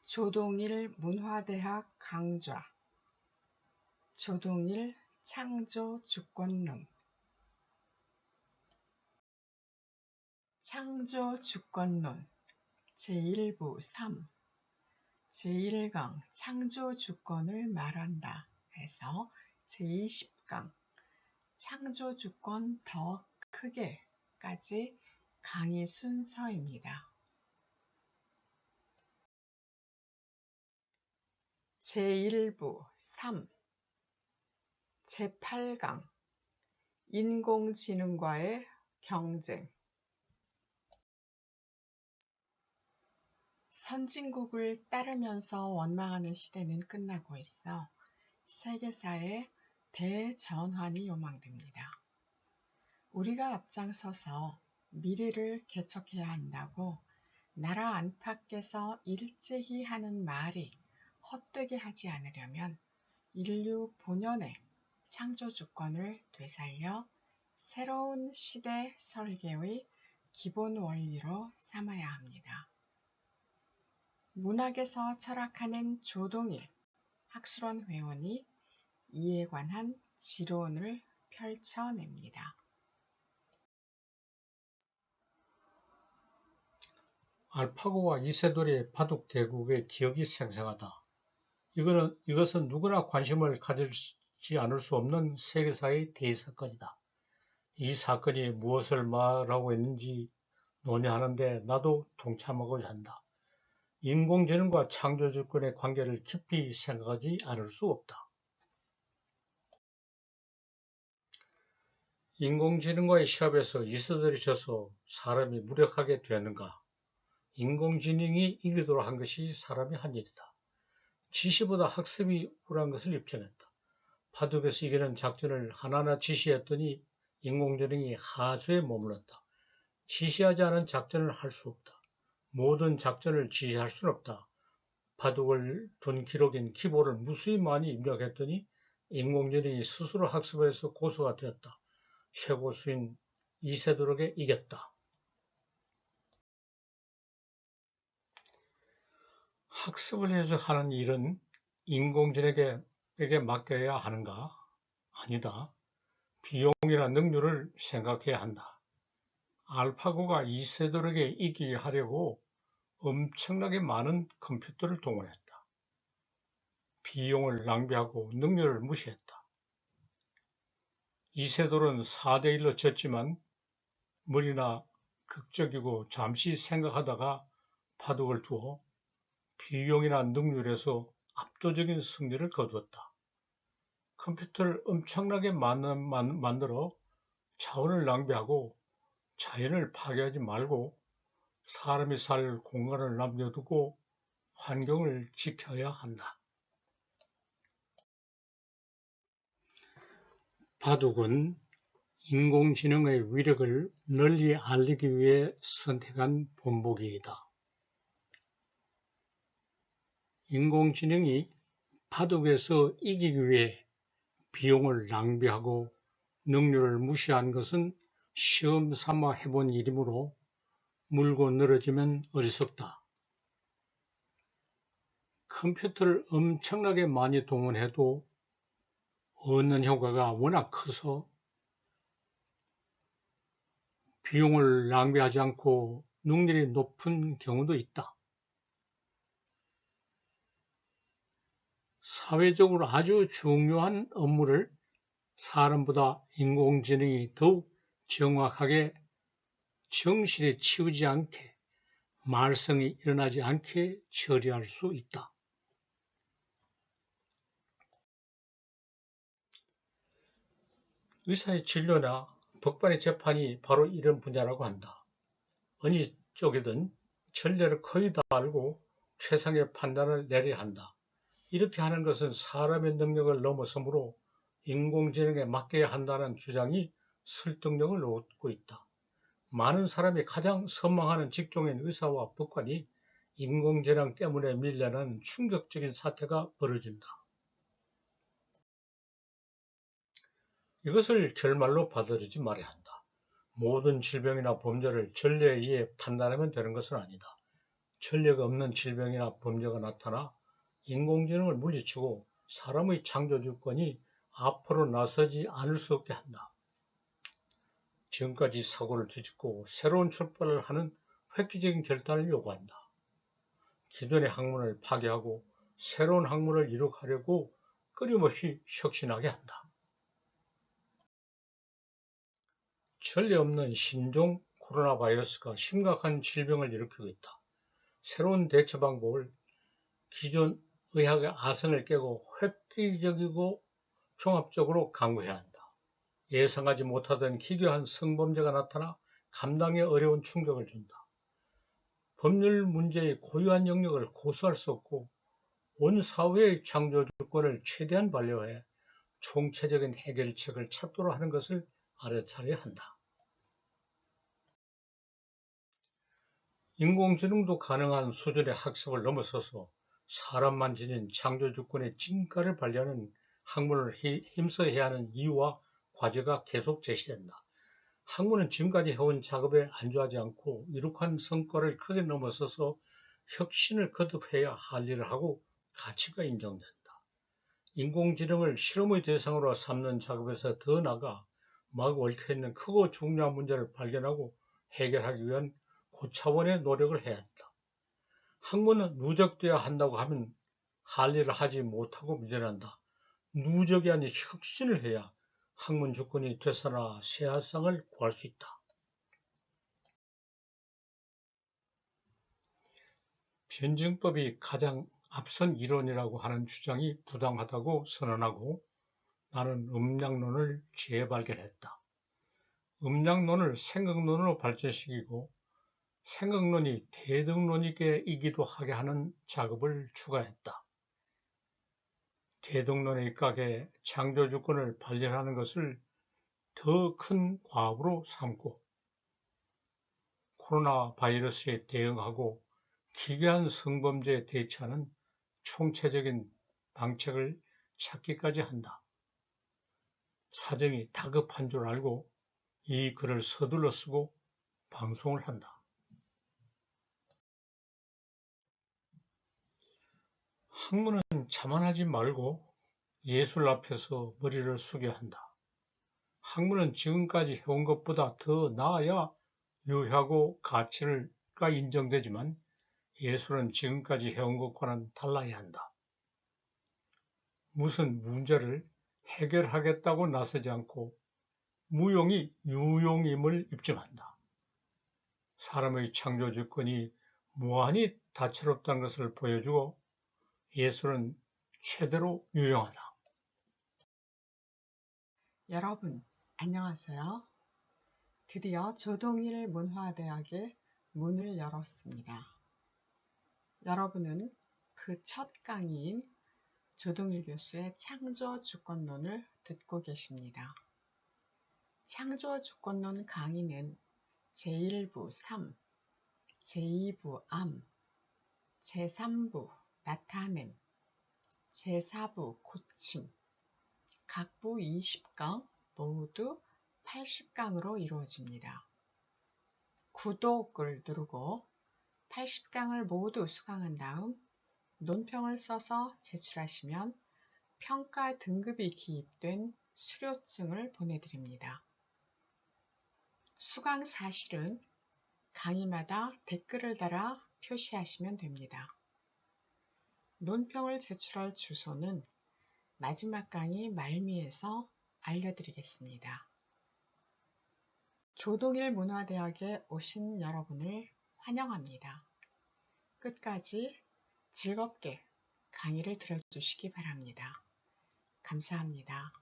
조동일 문화대학 강좌 조동일 창조주권론 창조주권론 제1부 3 제1강 창조주권을 말한다 해서 제20강 창조주권 더 크게까지 강의 순서입니다. 제1부 3 제8강 인공지능과의 경쟁 선진국을 따르면서 원망하는 시대는 끝나고 있어 세계사의 대전환이 요망됩니다. 우리가 앞장서서 미래를 개척해야 한다고 나라 안팎에서 일제히 하는 말이 헛되게 하지 않으려면 인류 본연의 창조주권을 되살려 새로운 시대 설계의 기본 원리로 삼아야 합니다. 문학에서 철학하는 조동일 학술원 회원이 이에 관한 지론을 펼쳐냅니다. 알파고와 이세돌의 바둑 대국의 기억이 생생하다. 이것은 누구나 관심을 가지지 않을 수 없는 세계사의 대사건이다. 이 사건이 무엇을 말하고 있는지 논의하는데 나도 동참하고자 한다. 인공지능과 창조주권의 관계를 깊이 생각하지 않을 수 없다. 인공지능과의 시합에서 이세돌이 져서 사람이 무력하게 되었는가? 인공지능이 이기도록 한 것이 사람이 한 일이다. 지시보다 학습이 우월한 것을 입증했다. 바둑에서 이기는 작전을 하나하나 지시했더니 인공지능이 하수에 머물렀다. 지시하지 않은 작전을 할 수 없다. 모든 작전을 지시할 수는 없다. 바둑을 둔 기록인 기보를 무수히 많이 입력했더니 인공지능이 스스로 학습해서 고수가 되었다. 최고수인 이세돌에게 이겼다. 학습을 해서 하는 일은 인공지능에게 맡겨야 하는가? 아니다. 비용이나 능률을 생각해야 한다. 알파고가 이세돌에게 이기게 하려고 엄청나게 많은 컴퓨터를 동원했다. 비용을 낭비하고 능률을 무시했다. 이세돌은 4대1로 졌지만 머리나 극적이고 잠시 생각하다가 바둑을 두어 비용이나 능률에서 압도적인 승리를 거두었다. 컴퓨터를 엄청나게 만들어 자원을 낭비하고 자연을 파괴하지 말고 사람이 살 공간을 남겨두고 환경을 지켜야 한다. 바둑은 인공지능의 위력을 널리 알리기 위해 선택한 본보기이다. 인공지능이 바둑에서 이기기 위해 비용을 낭비하고 능률을 무시한 것은 시험 삼아 해본 일이므로 물고 늘어지면 어리석다. 컴퓨터를 엄청나게 많이 동원해도 얻는 효과가 워낙 커서 비용을 낭비하지 않고 능률이 높은 경우도 있다. 사회적으로 아주 중요한 업무를 사람보다 인공지능이 더욱 정확하게 정실에 치우지 않게 말썽이 일어나지 않게 처리할 수 있다. 의사의 진료나 법관의 재판이 바로 이런 분야라고 한다. 어느 쪽이든 전례를 거의 다 알고 최상의 판단을 내려야 한다. 이렇게 하는 것은 사람의 능력을 넘어서므로 인공지능에 맡겨야 한다는 주장이 설득력을 얻고 있다. 많은 사람이 가장 선망하는 직종인 의사와 법관이 인공지능 때문에 밀려나는 충격적인 사태가 벌어진다. 이것을 결말로 받아들이지 말아야 한다. 모든 질병이나 범죄를 전례에 의해 판단하면 되는 것은 아니다. 전례가 없는 질병이나 범죄가 나타나 인공지능을 물리치고 사람의 창조주권이 앞으로 나서지 않을 수 없게 한다. 지금까지 사고를 뒤집고 새로운 출발을 하는 획기적인 결단을 요구한다. 기존의 학문을 파괴하고 새로운 학문을 이룩하려고 끊임없이 혁신하게 한다. 전례 없는 신종 코로나 바이러스가 심각한 질병을 일으키고 있다. 새로운 대처 방법을 기존 의학의 아성을 깨고 획기적이고 종합적으로 강구해야 한다. 예상하지 못하던 기괴한 성범죄가 나타나 감당이 어려운 충격을 준다. 법률 문제의 고유한 영역을 고수할 수 없고 온 사회의 창조주권을 최대한 반려해 총체적인 해결책을 찾도록 하는 것을 알아차려야 한다. 인공지능도 가능한 수준의 학습을 넘어서서 사람만 지닌 창조주권의 진가를 발휘하는 학문을 힘써야 하는 이유와 과제가 계속 제시된다. 학문은 지금까지 해온 작업에 안주하지 않고 이룩한 성과를 크게 넘어서서 혁신을 거듭해야 할 일을 하고 가치가 인정된다. 인공지능을 실험의 대상으로 삼는 작업에서 더 나아가 막 얽혀있는 크고 중요한 문제를 발견하고 해결하기 위한 고차원의 노력을 해야 한다. 학문은 누적돼야 한다고 하면 할 일을 하지 못하고 미련한다. 누적이 아닌 혁신을 해야 학문 주권이 되살아나 새하상을 구할 수 있다. 변증법이 가장 앞선 이론이라고 하는 주장이 부당하다고 선언하고 나는 음양론을 재발견했다. 음양론을 생각론으로 발전시키고 생각론이 대등론이기도 하게 하는 작업을 추가했다. 대등론에 입각해 창조주권을 발견하는 것을 더 큰 과업으로 삼고 코로나 바이러스에 대응하고 기괴한 성범죄에 대처하는 총체적인 방책을 찾기까지 한다. 사정이 다급한 줄 알고 이 글을 서둘러 쓰고 방송을 한다. 학문은 자만하지 말고 예술 앞에서 머리를 숙여야 한다. 학문은 지금까지 해온 것보다 더 나아야 유효하고 가치가 인정되지만 예술은 지금까지 해온 것과는 달라야 한다. 무슨 문제를 해결하겠다고 나서지 않고 무용이 유용임을 입증한다. 사람의 창조주권이 무한히 다채롭다는 것을 보여주고 예술은 최대로 유용하다. 여러분, 안녕하세요. 드디어 조동일 문화대학의 문을 열었습니다. 여러분은 그 첫 강의인 조동일 교수의 창조주권론을 듣고 계십니다. 창조주권론 강의는 제1부 3, 제2부 암, 제3부 나타냄, 제4부 고침, 각부 20강 모두 80강으로 이루어집니다. 구독을 누르고 80강을 모두 수강한 다음 논평을 써서 제출하시면 평가 등급이 기입된 수료증을 보내드립니다. 수강 사실은 강의마다 댓글을 달아 표시하시면 됩니다. 논평을 제출할 주소는 마지막 강의 말미에서 알려드리겠습니다. 조동일 문화대학에 오신 여러분을 환영합니다. 끝까지 즐겁게 강의를 들어주시기 바랍니다. 감사합니다.